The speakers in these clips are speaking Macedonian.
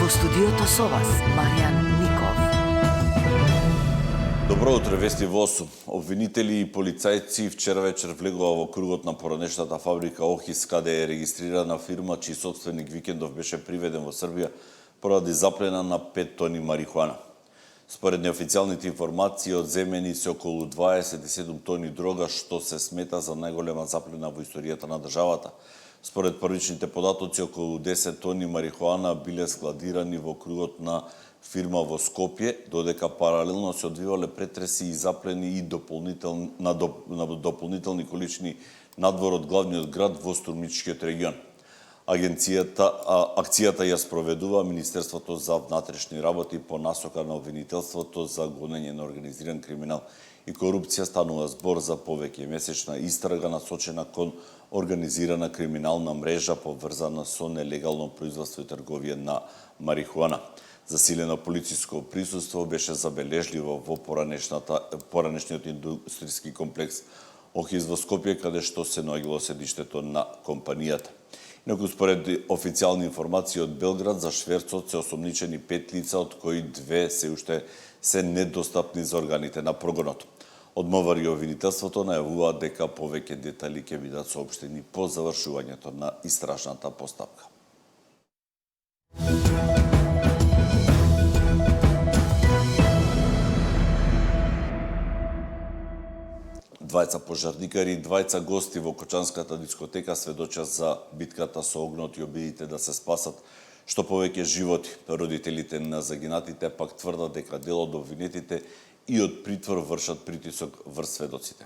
Во студиото со вас, Маријан Ников. Добро утро, вести во 8. Обвинители и полицајци вчера вечер влегува во кругот на поранешната фабрика Охис, каде е регистрирана фирма чиј сопственик викендов беше приведен во Србија поради заплена на 5 тони марихуана. Според неофицијалните информации, одземени се околу 27 тони дрога, што се смета за најголема заплена во историјата на државата. Според првичните податоци, околу 10 тони марихуана биле складирани во кругот на фирма во Скопје, додека паралелно се одвивале претреси и заплени и дополнителни количини надвор од главниот град во Струмичкиот регион. Акцијата ја спроведува Министерството за внатрешни работи по насока на обвинителството за гонење на организиран криминал и корупција. Станува збор за повеќе месечна истрага насочена кон организирана криминална мрежа поврзана со нелегално производство и трговија на марихуана. Засилено полициско присуство беше забележливо во поранешниот индустријски комплекс Охис во Скопје, каде што се наоѓало седиштето на компанијата. Инаку, според официјални информации од Белград, за шверцот се осомничени 5 лица, од кои 2 се уште се недостапни за органите на прогонот. Од МВР и обвинителството најавуваат дека повеќе детали ќе бидат соопштени по завршувањето на истражната постапка. Двајца пожарникари и двајца гости во Кочанската дискотека сведочат за битката со огнот и обидите да се спасат што повеќе животи. Родителите на загинатите пак тврдат дека дел од обвинетите и од притвор вршат притисок врз сведоците.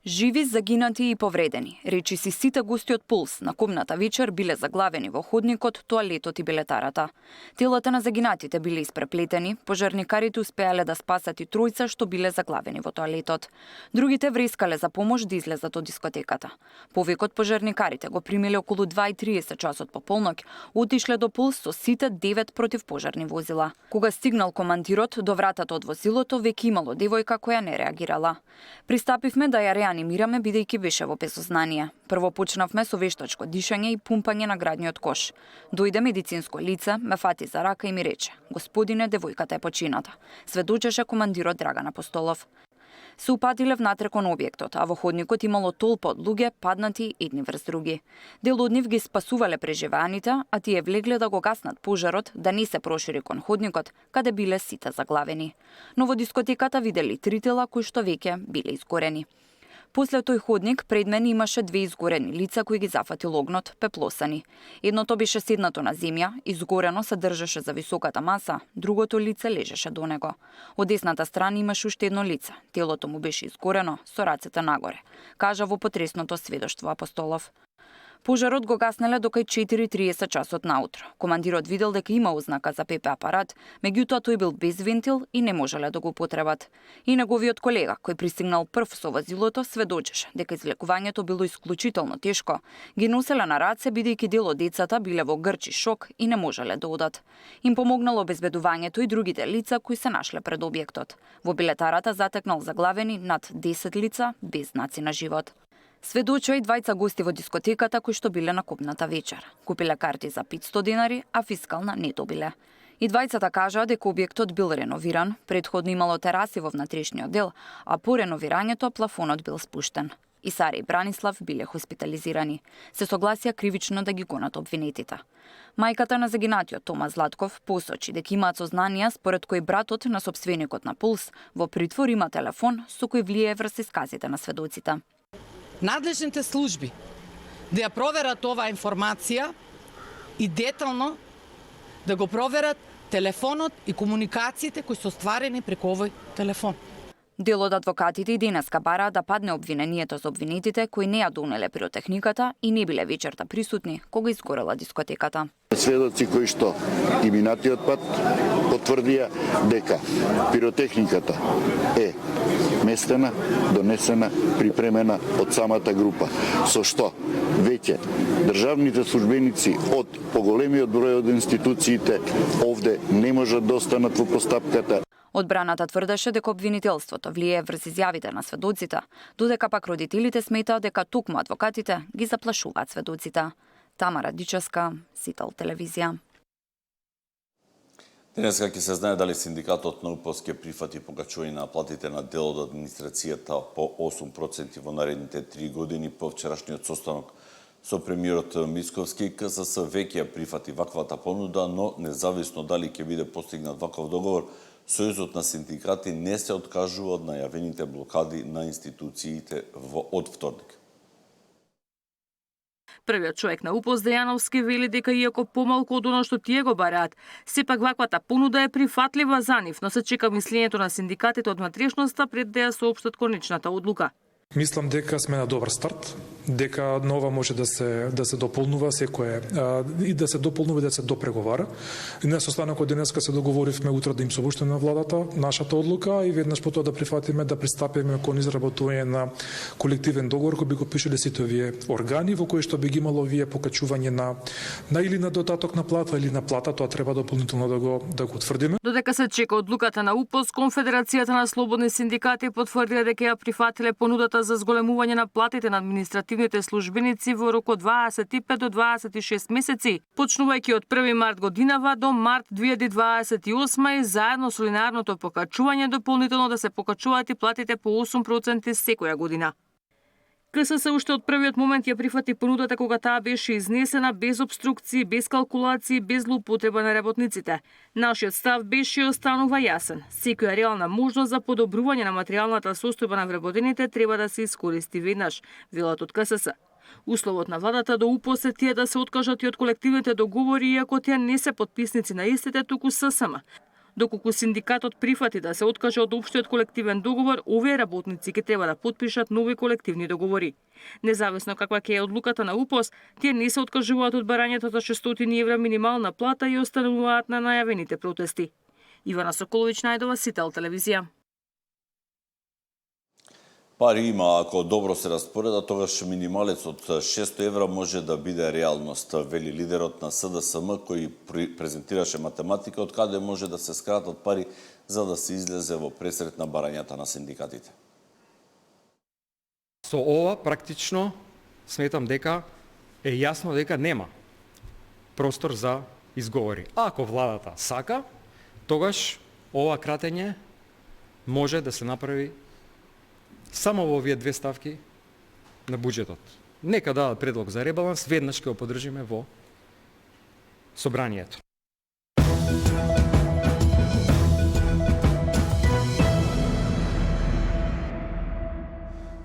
Живи, загинати и повредени. Речиси сите гости од Пулс на кумната вечер биле заглавени во ходникот, тоалетот и билетарата. Телата на загинатите биле испреплетени, пожарникарите успеале да спасат и тројца што биле заглавени во тоалетот. Другите врескале за помош да излезат од дискотеката. Повикот пожарникарите го примиле околу 2:30 часот по полноќ, отишле до Пулс со сите 9 противпожарни возила. Кога стигнал командирот до вратата од возилото, веќе имало девојка која не реагирала. Пристапивме да ја реанимираме бидејќи беше во безсознание. Прво почнавме со вештачко дишање и пумпање на градниот кош. Дојде медицинско лице, ме фати за рака и ми рече: "Господине, девојката е почината", сведочеше командирот Драган Апостолов. Се упатиле внатре кон објектот, а во ходникот имало толпа од луѓе паднати едни врз други. Дел од нив ги спасувале преживеаните, а тие влегле да го гаснат пожарот, да не се прошири кон ходникот, каде биле сите заглавени. Но во дискотеката видели 3 тела кои што веќе биле изгорени. После тој ходник пред мене имаше 2 изгорени лица кои ги зафатил огнот, пеплосани. Едното беше седнато на земја, изгорено се држеше за високата маса, другото лице лежеше до него. Од десната страна имаше уште едно лице. Телото му беше изгорено, со рацете нагоре, кажа во потресното сведоштво Апостолов. Пожарот го гаснеле до кај 4:30 часот наутро. Командирот видел дека има ознака за ПП апарат, меѓутоа тој бил без вентил и не можеле да го употребат. И неговиот колега, кој пристигнал прв со возилото, сведочеше дека излекувањето било исклучително тешко. Ги носеле на раце бидејќи дел од децата биле во грчи шок и не можеле да одат. Им помогнало обезбедувањето и другите лица кои се нашле пред објектот. Во билетарата затекнал заглавени над 10 лица без знаци на живот. Сведочува и двајца гости во дискотеката кои што биле на купната вечер. Купиле карти за 500 денари, а фискална не добиле. И двајцата кажаа дека објектот бил реновиран, предходно имало тераси во внатрешниот дел, а по реновирањето плафонот бил спуштен. Исари и Бранислав биле хоспитализирани. Се согласија кривично да ги гонат обвинетите. Мајката на загинатиот Тома Златков посочи дека имаат сознанија според кој братот на сопственикот на Пулс во притвор има телефон со кој влијае врз исказите на сведоците. Надлежните служби да ја проверат оваа информација и детално да го проверат телефонот и комуникациите кои се остварени преку овој телефон. Дел од адвокатите и денеска бараа да падне обвинението за обвинетите кои не ја донеле пиротехниката и не биле вечерта присутни кога изгорела дискотеката. Сведоци кои што и минатиот пат потврдија дека пиротехниката е местена, донесена, припремена од самата група, со што веќе државните службеници од поголемиот број од институциите овде не можат да останат во постапката. Одбраната тврдеше дека обвинителството влијае врз изјавите на сведоците, додека пак родителите сметаат дека токму адвокатите ги заплашуваат сведоците. Тамара Дичевска, Сител телевизија. Денеска ќе се знае дали синдикатот на УПОС ќе прифати покачување на платите на дел од администрацијата по 8% во наредните 3 години. По вчерашниот состанок со премиерот Мицковски, КСС веќе прифати ваквата понуда, но независно дали ќе биде постигнат ваков договор, Сојузот на синдикати не се откажува од најавените блокади на институциите од вторник. Првиот човек на УПОС Дејановски вели дека иако помалку од оно што тие го бараат, сепак ваквата понуда е прифатлива за нив, но се чека мислењето на синдикатите од внатрешноста пред да ја соопштат конечната одлука. Мислам дека сме на добар старт, дека нова може да се дополнува секое и да се дополнува и да се допреговара. И на состанокот денеска се договоривме утре да им сообщиме на владата нашата одлука и веднаш потоа да прифатиме да пристапиме кон изработување на колективен договор кој би го пишале сите овие органи во кои што би ги имало овие покачување на или на додаток на плата или на плата, тоа треба дополнително да го утврдиме. Додека се чека одлуката на УПОС, Конфедерацијата на слободни синдикати потврдија дека ја прифатиле понудата за зголемување на платите на административните службеници во рок од 25 до 26 месеци, почнувајќи од 1 март годинава до март 2028 и заедно со линеарното покачување дополнително да се покачуваат и платите по 8% секоја година. КСС уште од првиот момент ја прифати понудата кога таа беше изнесена без обструкции, без калкулации, без злоупотреба на работниците. Нашиот став беше и останува јасен. Секоја реална можност за подобрување на материјалната состојба на вработените треба да се искористи веднаш, велат од КСС. Условот на владата до УПОС е тие да се откажат и од колективните договори, иако тие не се потписници на истите, туку ССМ. Доколку синдикатот прифати да се откаже од општиот колективен договор, овие работници ќе треба да потпишат нови колективни договори. Независно каква ќе е одлуката на УПОС, тие не се откажуваат од барањето за 600 евра минимална плата и остануваат на најавените протести. Ивана Соколович, Најдова, Сител телевизија. Пари има, ако добро се распореда, тогаш минималец од 600 евра може да биде реалност, вели лидерот на СДСМ, кој презентираше математика од каде може да се скратат пари за да се излезе во пресрет на барањата на синдикатите. Со ова практично сметам дека е јасно дека нема простор за изговори. Ако владата сака, тогаш ова кратење може да се направи само во овие две ставки на буџетот. Нека дадат предлог за ребаланс, веднаш ќе го поддржиме во собранието.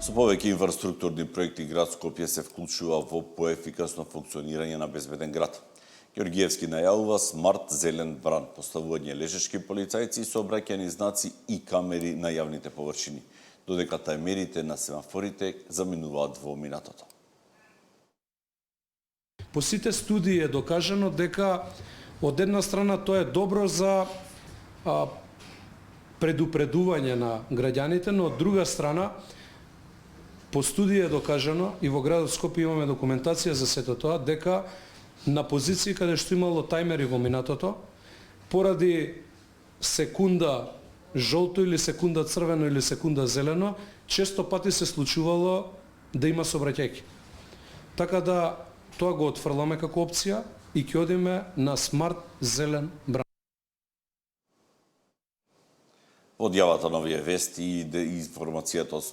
Со повеќе инфраструктурни проекти град Скопје се вклучува во поефикасно функционирање на безбеден град. Георгиевски најавува смарт зелен бран, поставување лежешки полицајци, сообраќајни знаци и камери на јавните површини, додека тајмерите на семафорите заминуваат во минатото. По сите студии е докажано дека од една страна тоа е добро за предупредување на граѓаните, но од друга страна по студија е докажано и во градот Скопје имаме документација за сето тоа дека на позиции каде што имало тајмери во минатото, поради секунда жолто или секунда црвено или секунда зелено, често пати се случувало да има сообраќајки. Така да тоа го отфрламе како опција и ќе одиме на смарт зелен бран. Од јавата на овие вести и информацијата од